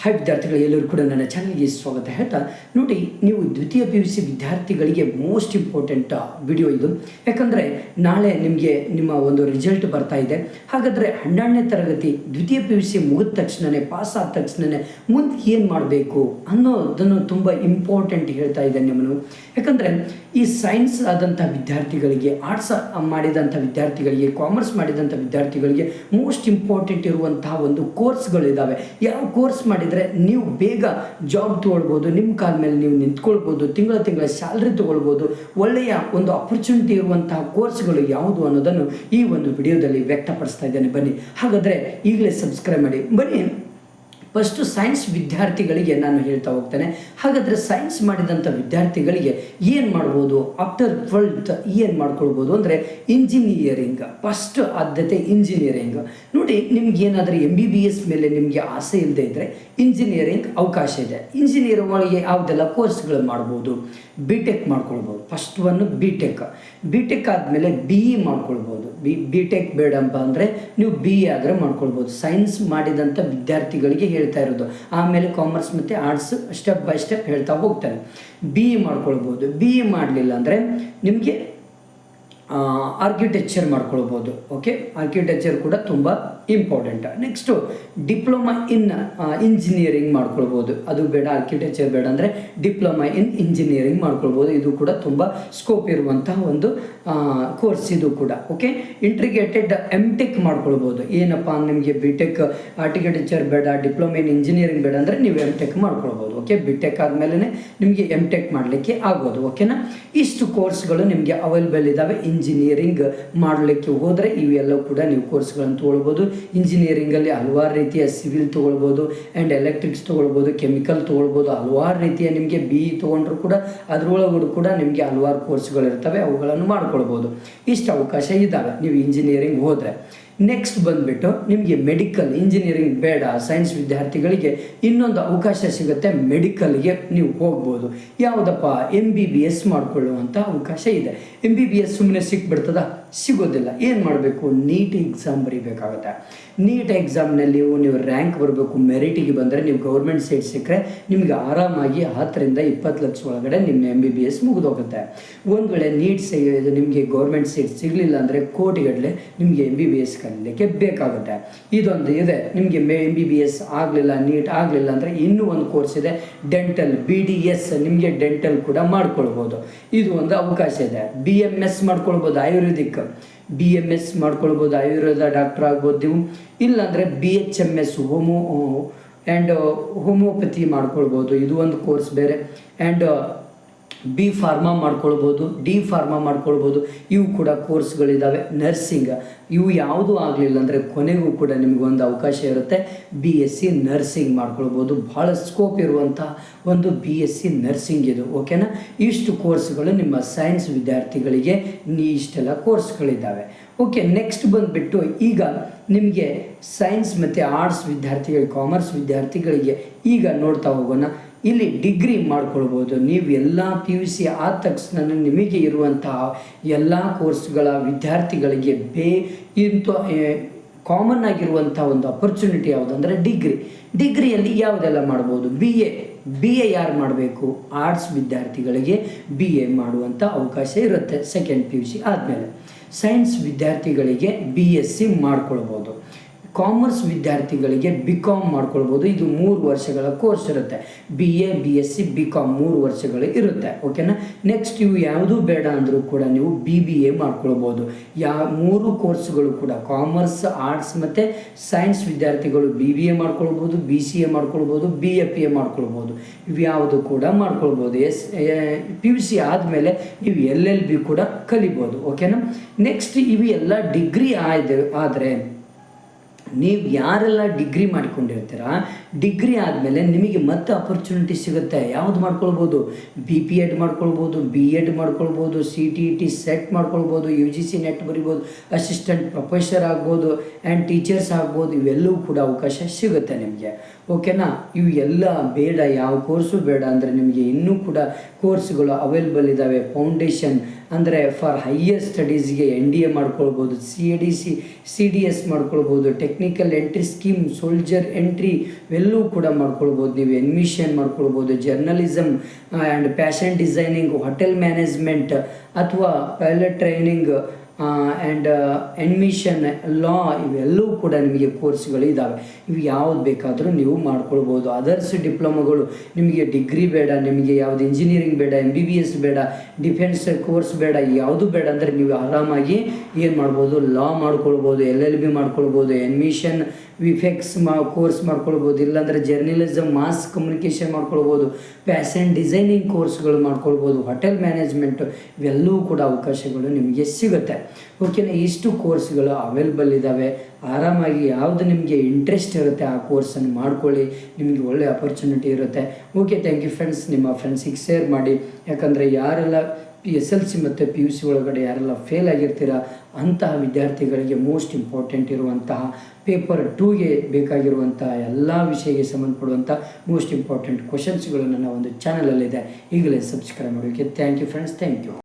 Hi ವಿದ್ಯಾರ್ಥಿಗಳು, ಎಲ್ಲರೂ ಕೂಡ ನನ್ನ ಚಾನಲ್ಗೆ ಸ್ವಾಗತ ಹೇಳ್ತಾ ನೋಡಿ, ನೀವು ದ್ವಿತೀಯ PUC ವಿದ್ಯಾರ್ಥಿಗಳಿಗೆ ಮೋಸ್ಟ್ ಇಂಪಾರ್ಟೆಂಟ್ ವಿಡಿಯೋ ಇದು. ಯಾಕಂದರೆ ನಾಳೆ ನಿಮಗೆ ನಿಮ್ಮ ಒಂದು ರಿಸಲ್ಟ್ ಬರ್ತಾ ಇದೆ. ಹಾಗಾದರೆ 12ನೇ ತರಗತಿ ದ್ವಿತೀಯ PUC ಮುಗಿದ ತಕ್ಷಣವೇ, ಪಾಸ್ ಆದ ತಕ್ಷಣವೇ ಮುಂದೆ ಏನು ಮಾಡಬೇಕು ಅನ್ನೋದನ್ನು ತುಂಬ ಇಂಪಾರ್ಟೆಂಟ್ ಹೇಳ್ತಾ ಇದ್ದೇನೆ ನಿಮ್ಮನ್ನು. ಯಾಕಂದರೆ ಈ ಸೈನ್ಸ್ ಆದಂಥ ವಿದ್ಯಾರ್ಥಿಗಳಿಗೆ, ಆರ್ಟ್ಸ್ ಮಾಡಿದಂಥ ವಿದ್ಯಾರ್ಥಿಗಳಿಗೆ, ಕಾಮರ್ಸ್ ಮಾಡಿದಂಥ ವಿದ್ಯಾರ್ಥಿಗಳಿಗೆ ಮೋಸ್ಟ್ ಇಂಪಾರ್ಟೆಂಟ್ ಇರುವಂತಹ ಒಂದು ಕೋರ್ಸ್ಗಳಿದ್ದಾವೆ. ಯಾವ ಕೋರ್ಸ್ ಮಾಡಿದರೆ ನೀವು ಬೇಗ ಜಾಬ್ ತೊಗೊಳ್ಬೋದು, ನಿಮ್ಮ ಕಾಲ ಮೇಲೆ ನೀವು ನಿಂತ್ಕೊಳ್ಬೋದು, ತಿಂಗಳ ಸ್ಯಾಲ್ರಿ ತೊಗೊಳ್ಬೋದು, ಒಳ್ಳೆಯ ಒಂದು ಅಪರ್ಚುನಿಟಿ ಇರುವಂತಹ ಕೋರ್ಸ್ಗಳು ಯಾವುದು ಅನ್ನೋದನ್ನು ಈ ಒಂದು ವಿಡಿಯೋದಲ್ಲಿ ವ್ಯಕ್ತಪಡಿಸ್ತಾ ಇದ್ದೇನೆ. ಬನ್ನಿ, ಹಾಗಾದರೆ ಈಗಲೇ ಸಬ್ಸ್ಕ್ರೈಬ್ ಮಾಡಿ. ಬನ್ನಿ, ಫಸ್ಟು ಸೈನ್ಸ್ ವಿದ್ಯಾರ್ಥಿಗಳಿಗೆ ನಾನು ಹೇಳ್ತಾ ಹೋಗ್ತೇನೆ. ಹಾಗಾದರೆ ಸೈನ್ಸ್ ಮಾಡಿದಂಥ ವಿದ್ಯಾರ್ಥಿಗಳಿಗೆ ಏನು ಮಾಡ್ಬೋದು? ಆಫ್ಟರ್ 12th ಏನು ಮಾಡ್ಕೊಳ್ಬೋದು ಅಂದರೆ ಇಂಜಿನಿಯರಿಂಗ್. ಫಸ್ಟ್ ಆದ್ಯತೆ ಇಂಜಿನಿಯರಿಂಗ್. ನೋಡಿ, ನಿಮ್ಗೆ ಏನಾದರೂ MBBS ಮೇಲೆ ನಿಮಗೆ ಆಸೆ ಇಲ್ಲದೆ ಇದ್ದರೆ ಇಂಜಿನಿಯರಿಂಗ್ ಅವಕಾಶ ಇದೆ. ಇಂಜಿನಿಯರ್ ಒಳಗೆ ಯಾವುದೆಲ್ಲ ಕೋರ್ಸ್ಗಳು ಮಾಡ್ಬೋದು? BTech ಮಾಡ್ಕೊಳ್ಬೋದು. ಫಸ್ಟ್ ಒನ್ನು BTech ಆದಮೇಲೆ BE ಮಾಡ್ಕೊಳ್ಬೋದು. BTech ಬೇಡಪ್ಪ ಅಂದರೆ ನೀವು BE ಆದರೆ ಮಾಡ್ಕೊಳ್ಬೋದು. ಸೈನ್ಸ್ ಮಾಡಿದಂಥ ವಿದ್ಯಾರ್ಥಿಗಳಿಗೆ ಹೇಳ್ತಾ ಇರೋದು. ಆಮೇಲೆ ಕಾಮರ್ಸ್ ಮತ್ತು ಆರ್ಟ್ಸ್ ಸ್ಟೆಪ್ ಬೈ ಸ್ಟೆಪ್ ಹೇಳ್ತಾ ಹೋಗ್ತಾರೆ. BE ಮಾಡ್ಕೊಳ್ಬೋದು. BE ಮಾಡಲಿಲ್ಲ ಅಂದರೆ ನಿಮಗೆ ಆರ್ಕಿಟೆಕ್ಚರ್ ಮಾಡ್ಕೊಳ್ಬೋದು. ಓಕೆ, ಆರ್ಕಿಟೆಕ್ಚರ್ ಕೂಡ ತುಂಬ important. Next diploma in engineering ಮಾಡ್ಕೊಳ್ಬೋದು. ಅದು ಬೇಡ, ಆರ್ಕಿಟೆಕ್ಚರ್ ಬೇಡ ಅಂದರೆ ಡಿಪ್ಲೊಮಾ ಇನ್ ಇಂಜಿನಿಯರಿಂಗ್ ಮಾಡ್ಕೊಳ್ಬೋದು. ಇದು ಕೂಡ ತುಂಬ ಸ್ಕೋಪ್ ಇರುವಂತಹ ಒಂದು ಕೋರ್ಸ್ ಇದು ಕೂಡ. ಓಕೆ, ಇಂಟಿಗ್ರೇಟೆಡ್ MTech ಮಾಡ್ಕೊಳ್ಬೋದು. ಏನಪ್ಪ, ನಿಮಗೆ BTech ಆರ್ಕಿಟೆಕ್ಚರ್ ಬೇಡ, ಡಿಪ್ಲೊಮಾ ಇನ್ ಇಂಜಿನಿಯರಿಂಗ್ ಬೇಡ ಅಂದರೆ ನೀವು MTech ಮಾಡ್ಕೊಳ್ಬೋದು. ಓಕೆ, BTech ಆದಮೇಲೆ ನಿಮಗೆ MTech ಮಾಡಲಿಕ್ಕೆ ಆಗೋದು. ಓಕೆನಾ? ಇಷ್ಟು ಕೋರ್ಸ್ಗಳು ನಿಮಗೆ ಅವೈಲೇಬಲ್ ಇದ್ದಾವೆ. ಇಂಜಿನಿಯರಿಂಗ್ ಮಾಡಲಿಕ್ಕೆ ಹೋದರೆ ಇವೆಲ್ಲವೂ ಕೂಡ ನೀವು ಕೋರ್ಸ್ಗಳನ್ನು ತೊಗೊಳ್ಬೋದು. ಇಂಜಿನಿಯರಿಂಗಲ್ಲಿ ಹಲವಾರು ರೀತಿಯ ಸಿವಿಲ್ ತೊಗೊಳ್ಬೋದು, ಆ್ಯಂಡ್ ಎಲೆಕ್ಟ್ರಿಕ್ಸ್ ತೊಗೊಳ್ಬೋದು, ಕೆಮಿಕಲ್ ತೊಗೊಳ್ಬೋದು. ಹಲವಾರು ರೀತಿಯ ನಿಮಗೆ BE ತೊಗೊಂಡ್ರು ಕೂಡ ಅದರೊಳಗಡೆ ಕೂಡ ನಿಮಗೆ ಹಲವಾರು ಕೋರ್ಸ್ಗಳಿರ್ತವೆ, ಅವುಗಳನ್ನು ಮಾಡ್ಕೊಳ್ಬೋದು. ಇಷ್ಟು ಅವಕಾಶ ಇದ್ದಾವೆ ನೀವು ಇಂಜಿನಿಯರಿಂಗ್ ಹೋದರೆ. ನೆಕ್ಸ್ಟ್ ಬಂದುಬಿಟ್ಟು ನಿಮಗೆ ಮೆಡಿಕಲ್. ಇಂಜಿನಿಯರಿಂಗ್ ಬೇಡ ಸೈನ್ಸ್ ವಿದ್ಯಾರ್ಥಿಗಳಿಗೆ ಇನ್ನೊಂದು ಅವಕಾಶ ಸಿಗುತ್ತೆ, ಮೆಡಿಕಲ್ಗೆ ನೀವು ಹೋಗ್ಬೋದು. ಯಾವುದಪ್ಪ? MBBS ಮಾಡಿಕೊಳ್ಳುವಂಥ ಅವಕಾಶ ಇದೆ. MBBS ಸುಮ್ಮನೆ ಸಿಕ್ಬಿಡ್ತದ? ಸಿಗೋದಿಲ್ಲ. ಏನು ಮಾಡಬೇಕು? ನೀಟ್ ಎಕ್ಸಾಮ್ ಬರೀಬೇಕಾಗುತ್ತೆ. ನೀಟ್ ಎಕ್ಸಾಮ್ನಲ್ಲಿ ನೀವು ರ್ಯಾಂಕ್ ಬರಬೇಕು. ಮೆರಿಟಿಗೆ ಬಂದರೆ ನೀವು ಗೌರ್ಮೆಂಟ್ ಸೀಟ್ ಸಿಕ್ಕರೆ ನಿಮಗೆ ಆರಾಮಾಗಿ 10 ರಿಂದ 20 ಲಕ್ಷ ಒಳಗಡೆ ನಿಮ್ಮ MBBS ಮುಗಿದೋಗುತ್ತೆ. ಒಂದು ವೇಳೆ ನೀಟ್ ನಿಮಗೆ ಗೌರ್ಮೆಂಟ್ ಸೀಟ್ ಸಿಗಲಿಲ್ಲ ಅಂದರೆ ಕೋಟಿಗಟ್ಟಲೆ ನಿಮಗೆ MBBS ಕಲೀಲಿಕ್ಕೆ ಬೇಕಾಗುತ್ತೆ. ಇದೊಂದು ಇದೆ. ನಿಮಗೆ MBBS ಆಗಲಿಲ್ಲ, ನೀಟ್ ಆಗಲಿಲ್ಲ ಅಂದರೆ ಇನ್ನೂ ಒಂದು ಕೋರ್ಸ್ ಇದೆ, ಡೆಂಟಲ್. BDS. ನಿಮಗೆ ಡೆಂಟಲ್ ಕೂಡ ಮಾಡ್ಕೊಳ್ಬೋದು. ಇದು ಒಂದು ಅವಕಾಶ ಇದೆ. BMS ಮಾಡ್ಕೊಳ್ಬೋದು, ಆಯುರ್ವೇದಿಕ್. BMS ಮಾಡ್ಕೊಳ್ಬೋದು, ಆಯುರ್ವೇದ ಡಾಕ್ಟರ್ ಆಗ್ಬೋದು ನೀವು. ಇಲ್ಲಾಂದರೆ BHMS ಹೋಮಿಯೋಪತಿ ಮಾಡ್ಕೊಳ್ಬೋದು. ಇದು ಒಂದು ಕೋರ್ಸ್ ಬೇರೆ. ಆ್ಯಂಡ್ B ಫಾರ್ಮಾ ಮಾಡ್ಕೊಳ್ಬೋದು, D ಫಾರ್ಮಾ ಮಾಡ್ಕೊಳ್ಬೋದು. ಇವು ಕೂಡ ಕೋರ್ಸ್ಗಳಿದ್ದಾವೆ. ನರ್ಸಿಂಗ್. ಇವು ಯಾವುದೂ ಆಗಲಿಲ್ಲ ಅಂದರೆ ಕೊನೆಗೂ ಕೂಡ ನಿಮಗೊಂದು ಅವಕಾಶ ಇರುತ್ತೆ, BSc ನರ್ಸಿಂಗ್ ಮಾಡ್ಕೊಳ್ಬೋದು. ಭಾಳ ಸ್ಕೋಪ್ ಇರುವಂಥ ಒಂದು BSc ನರ್ಸಿಂಗ್ ಇದು. ಓಕೆನಾ? ಇಷ್ಟು ಕೋರ್ಸ್ಗಳು ನಿಮ್ಮ ಸೈನ್ಸ್ ವಿದ್ಯಾರ್ಥಿಗಳಿಗೆ ಇಷ್ಟೆಲ್ಲ ಕೋರ್ಸ್ಗಳಿದ್ದಾವೆ. ಓಕೆ, ನೆಕ್ಸ್ಟ್ ಬಂದುಬಿಟ್ಟು ಈಗ ನಿಮಗೆ ಸೈನ್ಸ್ ಮತ್ತು ಆರ್ಟ್ಸ್ ವಿದ್ಯಾರ್ಥಿಗಳಿಗೆ, ಕಾಮರ್ಸ್ ವಿದ್ಯಾರ್ಥಿಗಳಿಗೆ ಈಗ ನೋಡ್ತಾ ಹೋಗೋಣ. ಇಲ್ಲಿ ಡಿಗ್ರಿ ಮಾಡ್ಕೊಳ್ಬೋದು. ನೀವು ಎಲ್ಲ PUC ಆದ ತಕ್ಷಣ ನಿಮಗೆ ಇರುವಂತಹ ಎಲ್ಲ ಕೋರ್ಸ್ಗಳ ವಿದ್ಯಾರ್ಥಿಗಳಿಗೆ ಕಾಮನ್ ಆಗಿರುವಂಥ ಒಂದು ಅಪರ್ಚುನಿಟಿ ಯಾವುದಂದರೆ ಡಿಗ್ರಿಯಲ್ಲಿ ಯಾವುದೆಲ್ಲ ಮಾಡ್ಬೋದು? BA ಯಾರು ಮಾಡಬೇಕು? ಆರ್ಟ್ಸ್ ವಿದ್ಯಾರ್ಥಿಗಳಿಗೆ BA ಮಾಡುವಂಥ ಅವಕಾಶ ಇರುತ್ತೆ ಸೆಕೆಂಡ್ PUC ಆದಮೇಲೆ. ಸೈನ್ಸ್ ವಿದ್ಯಾರ್ಥಿಗಳಿಗೆ BSc ಮಾಡ್ಕೊಳ್ಬೋದು. ಕಾಮರ್ಸ್ ವಿದ್ಯಾರ್ಥಿಗಳಿಗೆ BCom ಮಾಡ್ಕೊಳ್ಬೋದು. ಇದು 3 ವರ್ಷಗಳ ಕೋರ್ಸ್ ಇರುತ್ತೆ. BA, BSc, BCom 3 ವರ್ಷಗಳು ಇರುತ್ತೆ. ಓಕೆನಾ? ನೆಕ್ಸ್ಟ್ ಇವು ಯಾವುದೂ ಬೇಡ ಅಂದರೂ ಕೂಡ ನೀವು BBA ಮಾಡ್ಕೊಳ್ಬೋದು. 3 ಕೋರ್ಸ್ಗಳು ಕೂಡ ಕಾಮರ್ಸ್, ಆರ್ಟ್ಸ್ ಮತ್ತು ಸೈನ್ಸ್ ವಿದ್ಯಾರ್ಥಿಗಳು BBA ಮಾಡ್ಕೊಳ್ಬೋದು, BCA ಮಾಡ್ಕೊಳ್ಬೋದು, BFA ಮಾಡ್ಕೊಳ್ಬೋದು. ಇವು ಯಾವುದು ಕೂಡ ಮಾಡ್ಕೊಳ್ಬೋದು. PUC ಆದಮೇಲೆ ನೀವು LLB ಕೂಡ ಕಲಿಬೋದು. ಓಕೆನಾ? ನೆಕ್ಸ್ಟ್ ಇವು ಎಲ್ಲ ಡಿಗ್ರಿ ಆದರೆ ನೀವು ಯಾರೆಲ್ಲ ಡಿಗ್ರಿ ಮಾಡ್ಕೊಂಡಿರ್ತೀರ, ಡಿಗ್ರಿ ಆದಮೇಲೆ ನಿಮಗೆ ಮತ್ತೆ ಅಪರ್ಚುನಿಟಿ ಸಿಗುತ್ತೆ. ಯಾವುದು ಮಾಡ್ಕೊಳ್ಬೋದು? BPEd ಮಾಡ್ಕೊಳ್ಬೋದು, B.Ed ಮಾಡ್ಕೊಳ್ಬೋದು, CTET ಸೆಟ್ ಮಾಡ್ಕೊಳ್ಬೋದು, UGC ನೆಟ್ ಬರಿಬೋದು, ಅಸಿಸ್ಟೆಂಟ್ ಪ್ರೊಫೆಸರ್ ಆಗ್ಬೋದು, ಆ್ಯಂಡ್ ಟೀಚರ್ಸ್ ಆಗ್ಬೋದು. ಇವೆಲ್ಲವೂ ಕೂಡ ಅವಕಾಶ ಸಿಗುತ್ತೆ ನಿಮಗೆ. ಓಕೆನಾ? ಇವು ಎಲ್ಲ ಬೇಡ, ಯಾವ ಕೋರ್ಸು ಬೇಡ ಅಂದರೆ ನಿಮಗೆ ಇನ್ನೂ ಕೂಡ ಕೋರ್ಸ್ಗಳು ಅವೈಲೇಬಲ್ ಇದ್ದಾವೆ. ಫೌಂಡೇಶನ್ ಅಂದರೆ ಫಾರ್ ಹೈಯರ್ ಸ್ಟಡೀಸ್ಗೆ NDA ಮಾಡ್ಕೊಳ್ಬೋದು, CDS ಮಾಡ್ಕೊಳ್ಬೋದು, technical entry scheme, soldier entry ಇವೆಲ್ಲವೂ ಕೂಡ ಮಾಡ್ಕೊಳ್ಬೋದು. ನೀವು ಎಡ್ಮಿಷನ್ ಮಾಡ್ಕೊಳ್ಬೋದು, journalism and fashion designing, hotel management ಅಥವಾ ಪೈಲಟ್ ಟ್ರೈನಿಂಗ್ ಆ್ಯಂಡ್ ಅಡ್ಮಿಷನ್, ಲಾ ಇವೆಲ್ಲವೂ ಕೂಡ ನಿಮಗೆ ಕೋರ್ಸ್ಗಳು ಇದ್ದಾವೆ. ಇವು ಯಾವ್ದು ಬೇಕಾದರೂ ನೀವು ಮಾಡ್ಕೊಳ್ಬೋದು. ಅದರ್ಸ್ ಡಿಪ್ಲೊಮೊಗಳು ನಿಮಗೆ ಡಿಗ್ರಿ ಬೇಡ, ನಿಮಗೆ ಯಾವುದು ಇಂಜಿನಿಯರಿಂಗ್ ಬೇಡ, MBBS ಬೇಡ, ಡಿಫೆನ್ಸ್ ಕೋರ್ಸ್ ಬೇಡ, ಯಾವುದು ಬೇಡ ಅಂದರೆ ನೀವು ಆರಾಮಾಗಿ ಏನು ಮಾಡ್ಬೋದು, ಲಾ ಮಾಡ್ಕೊಳ್ಬೋದು, LLB ಮಾಡ್ಕೊಳ್ಬೋದು, ಅಡ್ಮಿಷನ್ ವಿಫೆಕ್ಸ್ ಕೋರ್ಸ್ ಮಾಡ್ಕೊಳ್ಬೋದು, ಇಲ್ಲಾಂದರೆ ಜರ್ನಲಿಸಮ್, ಮಾಸ್ ಕಮ್ಯುನಿಕೇಷನ್ ಮಾಡ್ಕೊಳ್ಬೋದು, ಫ್ಯಾಷನ್ ಡಿಸೈನಿಂಗ್ ಕೋರ್ಸ್ಗಳು ಮಾಡ್ಕೊಳ್ಬೋದು, ಹೋಟೆಲ್ ಮ್ಯಾನೇಜ್ಮೆಂಟು ಇವೆಲ್ಲವೂ ಕೂಡ ಅವಕಾಶಗಳು ನಿಮಗೆ ಸಿಗುತ್ತೆ. ಓಕೆನಾ, ಇಷ್ಟು ಕೋರ್ಸ್ಗಳು ಅವೈಲೇಬಲ್ ಇದ್ದಾವೆ. ಆರಾಮಾಗಿ ಯಾವುದು ನಿಮಗೆ ಇಂಟ್ರೆಸ್ಟ್ ಇರುತ್ತೆ ಆ ಕೋರ್ಸನ್ನು ಮಾಡ್ಕೊಳ್ಳಿ, ನಿಮಗೆ ಒಳ್ಳೆಯ ಅಪರ್ಚುನಿಟಿ ಇರುತ್ತೆ. Okay, thank you friends. ನಿಮ್ಮ ಫ್ರೆಂಡ್ಸಿಗೆ ಶೇರ್ ಮಾಡಿ, ಯಾಕಂದರೆ ಯಾರೆಲ್ಲ SLC ಮತ್ತು PUC ಒಳಗಡೆ ಯಾರೆಲ್ಲ ಫೇಲ್ ಆಗಿರ್ತೀರ ಅಂತಹ ವಿದ್ಯಾರ್ಥಿಗಳಿಗೆ ಮೋಸ್ಟ್ ಇಂಪಾರ್ಟೆಂಟ್ ಇರುವಂತಹ ಪೇಪರ್ 2ಗೆ ಬೇಕಾಗಿರುವಂತಹ ಎಲ್ಲ ವಿಷಯಕ್ಕೆ ಸಂಬಂಧಪಡುವಂಥ ಮೋಸ್ಟ್ ಇಂಪಾರ್ಟೆಂಟ್ ಕ್ವಶನ್ಸ್ಗಳು ನನ್ನ ಒಂದು ಚಾನಲಲ್ಲಿದೆ. ಈಗಲೇ ಸಬ್ಸ್ಕ್ರೈಬ್ ಮಾಡೋಕ್ಕೆ. Thank you friends, thank you.